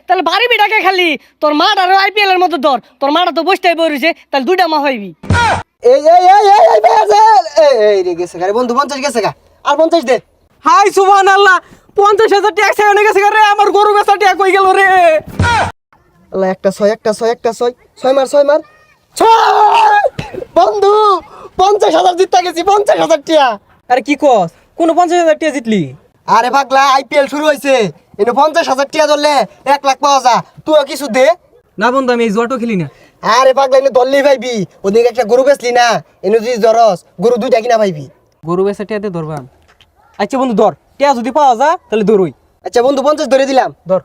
তাহলে বাড়ি বিটাকে খালি তোর মাঠ আর আইপিএল এর মতো ধর, তোর মাটা তো বসতেই বইছে, তাহলে দুইটা মা হইবি। এই এই এই এই এই বেজাল এই রে গেছে গারে বন্ধু 50 গেছে গা আর 50 দে। হাই সুবহানাল্লাহ, 50,000 টাকা সেখানে গেছে রে, আমার গরু বেচা টাকা কই গেল রে। আল্লাহ একটা 6 একটা 6 একটা 6 6 মার 6 মার 6 বন্ধু 50,000 জিততে গেছি 50,000 টাকা। আরে কি কস, কোন 50,000 টাকা জিতলি? আরে পাগলা আইপিএল শুরু হইছে, এনে 50,000 টাকা ধরলে 1 লাখ পাওয়া যা, তুই কিছু দে। না বন্ধু, আমি এই জুয়াটো খেলি না। আরে পাগলা এনে ধরলেই পাইবি, ওদিকে একটা গরু বেচলি না, এনে যদি জরস গরু দুইটা কিনা পাইবি। গরু বেচা টাকা দিয়ে ধরবাম। আচ্ছা বন্ধু ধর, টাকা যদি পাওয়া যা তাহলে ধরুই। আচ্ছা বন্ধু 50 ধরে দিলাম। ধর।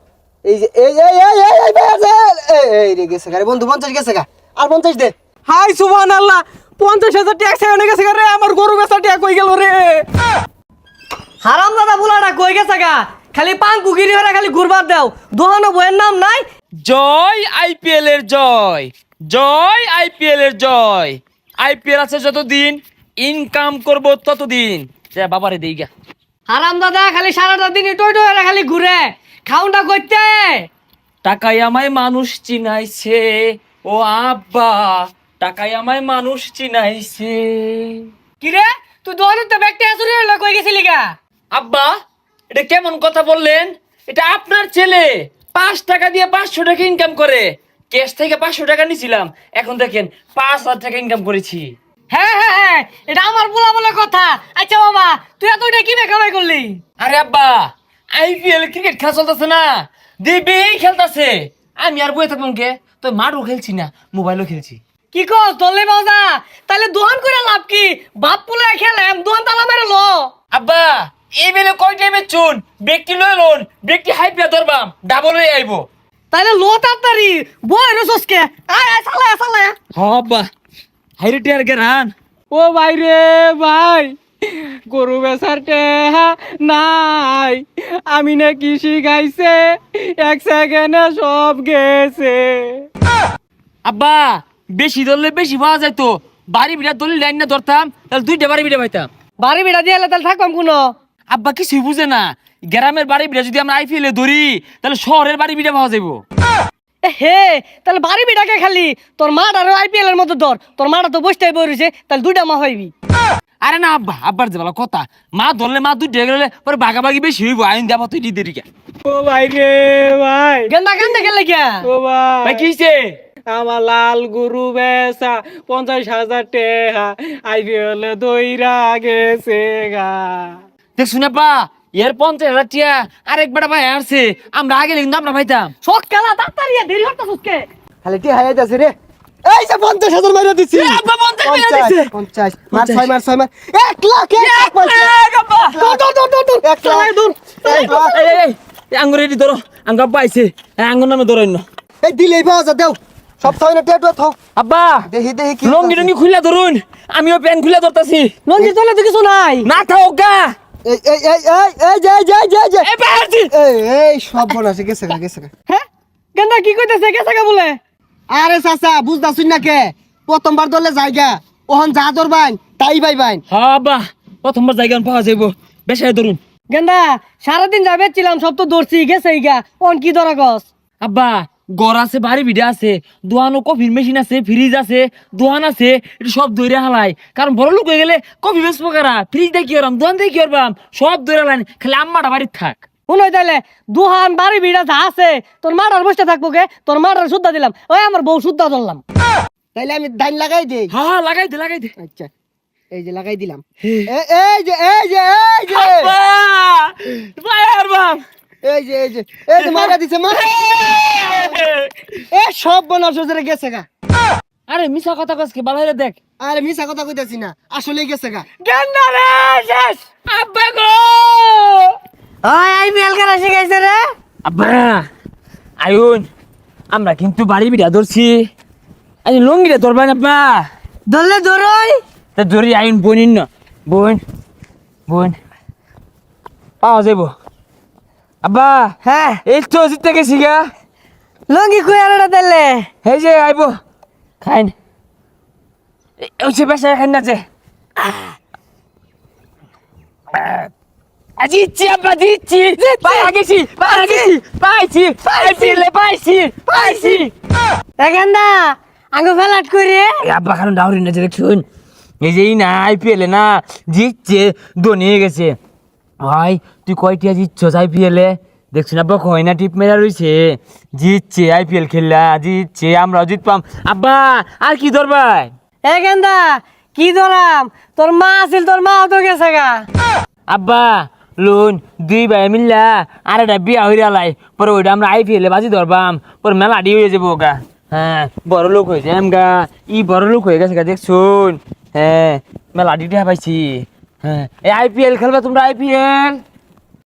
এই যে এই এই এই এই এই বেজাল এই রে গেছে গারে বন্ধু 50 গেছে গা আর 50 দে। হাই সুবহানাল্লাহ, 50,000 টাকা সেখানে গেছে রে, আমার গরু বেচা টাকা কই গেল রে। হারাম দাদা বুলাটা কই গেছে গা, খালি পান কুকিরি হরে খালি ঘুরবার দাও, দোহানো বইয়ের নাম নাই। জয় আইপিএল এর জয়, জয় আইপিএল এর জয়। আইপিএল আছে যতদিন, ইনকাম করব ততদিন। যা বাবারে দেই গা। হারাম দাদা খালি সারাটা দিন টই টই হরে খালি ঘুরে, খাউনটা করতে। টাকায় আমায় মানুষ চিনাইছে, ও আব্বা টাকায় আমায় মানুষ চিনাইছে। কি রে তুই দোহানোতে ব্যাগটা চুরি হলো, কই গেছিলি গা? আব্বা এটা কেমন কথা বললেন? এটা আপনার ছেলে 5 টাকা দিয়ে 500 টাকা ইনকাম করে। ক্যাশ থেকে 500 টাকা নিছিলাম, এখন দেখেন 5,000 টাকা ইনকাম করেছি। হ্যাঁ হ্যাঁ হ্যাঁ, এটা আমার বলা বলে কথা। আচ্ছা বাবা তুই এতটা কি কামাই করলি? আরে আব্বা আইপিএল ক্রিকেট খেলা চলতেছে না, দিবেই খেলতেছে। আমি আর বই থাকলাম কে, তো মাঠও খেলছি না, মোবাইলও খেলছি। কি কস দলে বাজা, তাহলে দোহান করে লাভ কি? বাপ পুলে খেলেম দোহান তালা মেরে লো। আব্বা এই বেলে কয় টাইমে চুন ব্যক্তি লয় লোন, ব্যক্তি হাই পিয়া ধরবাম ডাবল হয়ে আইবো। তাহলে লো তাড়াতাড়ি বই রসকে আয় আয় চালা চালা। হ্যাঁ আব্বা হাইরে টিয়ার গেরান। ও ভাই রে ভাই, গরু বেচার টাকা নাই, আমি না কৃষি গাইছে, 1 সেকেন্ডে সব গেছে। আব্বা বেশি ধরলে বেশি পাওয়া যাইতো, বাড়ি বিড়া দলিল লাইন না ধরতাম, তাহলে 2টা বাড়ি বিড়া পাইতাম। বাড়ি বেড়া দিয়ে তাহলে থাকবাম কোনো। আব্বা কিছুই বুঝে না, গ্রামের বাড়ি বিড়া যদি আমরা আইপিএল এ ধরি, তাহলে শহরের বাড়ি বিড়া পাওয়া যাইবো। হে তাহলে বাড়ি বিটাকে খালি তোর মাঠ আর আইপিএল এর মতো ধর, তোর মাটা তো বসতেই বইছে, তাহলে দুইটা মা হইবি। আরে না আব্বা, আব্বার যে বলা কথা, মা ধরলে মা 2টা গেলে পরে ভাগাভাগি বেশি হইব, আইন যাবো তুই দিদিকে। ও ভাই রে ভাই, গেন্দা কান্দে গেলে গিয়া। ও ভাই, ভাই কি হইছে? আমার লাল গরু বেচা 50,000 টাকা আইপিএল দইরা গেছে গা। দেখ শুনে পা এর 50,000 টিয়া আরেক বেটা ভাই আসছে, আমরা আগে কিন্তু আমরা ভাইতাম। শখ খেলা তাড়াতাড়ি দেরি হতো সুস্কে। খালি টি হাইয়া যাচ্ছে রে। এই যে 50,000 মাইরা দিছি। এ আব্বা 50 মেরে দিছে। 50 মার 6 মার 6 মার 1 লাখ 1 লাখ আব্বা দৌড় দৌড় দৌড় দৌড় দৌড় 1 লাখ দৌড়। 1 লাখ এই আঙ্গুর রেডি ধরো, আঙ্গা পাইছে, আঙ্গুর নামে ধরো না। এই দিলেই পাওয়া যা দেও সব থই না টেটু থাও। আব্বা দেখি দেখি কি লঙ্গি টঙ্গি খুলে ধরুন, আমিও প্যান খুলে ধরতাছি। লঞ্জি চলে তো কিছু নাই। না থাও গা। এই এই এই এই এই যাই যাই যাই যাই এই পারছি। এই এই সব বনাছে গেছে গা গেছে গা। হ্যাঁ গেন্দা কি কইতেছে গেছে গা বলে? আরে চাচা বুঝতাছুন না কে, প্রথমবার দলে জায়গা ওহন যা ধরবাইন তাই পাইবাইন। হ্যাঁ আব্বা প্রথমবার জায়গা পাওয়া যাইব, বেশায় ধরুন। গেন্দা সারাদিন যাবে ছিলাম, সব তো দৌড়ছি গেছে গা, অন কি ধরা গছ? আব্বা গড় আছে, বাড়ি ভিড়ে আছে, দোয়ানো কফির মেশিন আছে, ফ্রিজ আছে, দোয়ান আছে, এটা সব দইরা হালাই। কারণ বড় লোক হয়ে গেলে কফি বেচবো কারা, ফ্রিজ দিয়ে কি করবাম, দোয়ান দিয়ে কি করবাম, সব দইরা লাইন, খালি আম্মাটা বাড়ির থাক। শুনই তাইলে দুহান বাড়ি ভিড়া যা আছে, তোর মাটার বসে থাকবো কে, তোর মাটার সুদ্ধা দিলাম, ওই আমার বউ সুদ্ধা ধরলাম। তাইলে আমি ধান লাগাই দেই। হ্যাঁ হ্যাঁ লাগাই দে লাগাই দে। আচ্ছা এই যে লাগাই দিলাম। এই যে এই যে এই যে আব্বা ভাই আর বাপ এই যে এই যে এই যে মারা দিছে মা। এ সব বনাস জরে গেছে গা। আরে মিছা কথা কসকে বালাইরে দেখ। আরে মিছা কথা কইতাছি না, আসলেই গেছে গা। গেন্দা রে শেষ। আব্বা গো ওই আইপিএল খেলা শিখাইছে রে। আব্বা আইন আমরা কিন্তু বাড়ি বিড়া ধরছি, আই লঙ্গিটা ধরবেন আব্বা। ধরলে ধরই। তা ধরি আইন বোনিন না, বোন বোন পাওয়া যাইব। আব্বা হ্যাঁ এই তো জিতে গেছি গা। লঙ্গি কই আনটা তাইলে? এই যে আইব খাইন, ওই সে বেসা খাইন না যে। জিতছি আব্বা জিতছি পাইয়া গেছি পাইছি আইপিএল পাইছি গেন্দা আঙ্গু ফেলাট করে আব্বা কারণ ডাউরি না যে দেখুন এই যে না আইপিএল না জিতছে ধোনি হয়ে গেছে ভাই তুই কয়টিয়া জিতছস আইপিএল এ দেখছিস আব্বা কয় না টিপ মেরা রইছে জিতছে আইপিএল খেললা জিতছে আমরাও জিতপাম আব্বা আর কি ধরবাই গেন্দা কি ধরাম তোর মা আছিল তোর মাও তো গেছে গা আব্বা লোন 2 ভাই মিললা আর একটা বিয়া হইরা লাই পরে ওইটা আমরা আইপিএল এ বাজি ধরবাম পরে মেলা ডি হয়ে যাবো গা হ্যাঁ বড় লোক হয়েছে গা বড় লোক হয়ে গেছে গা দেখছুন হ্যাঁ মেলা ডিটা পাইছি হ্যাঁ এই আইপিএল খেলবা তোমরা আইপিএল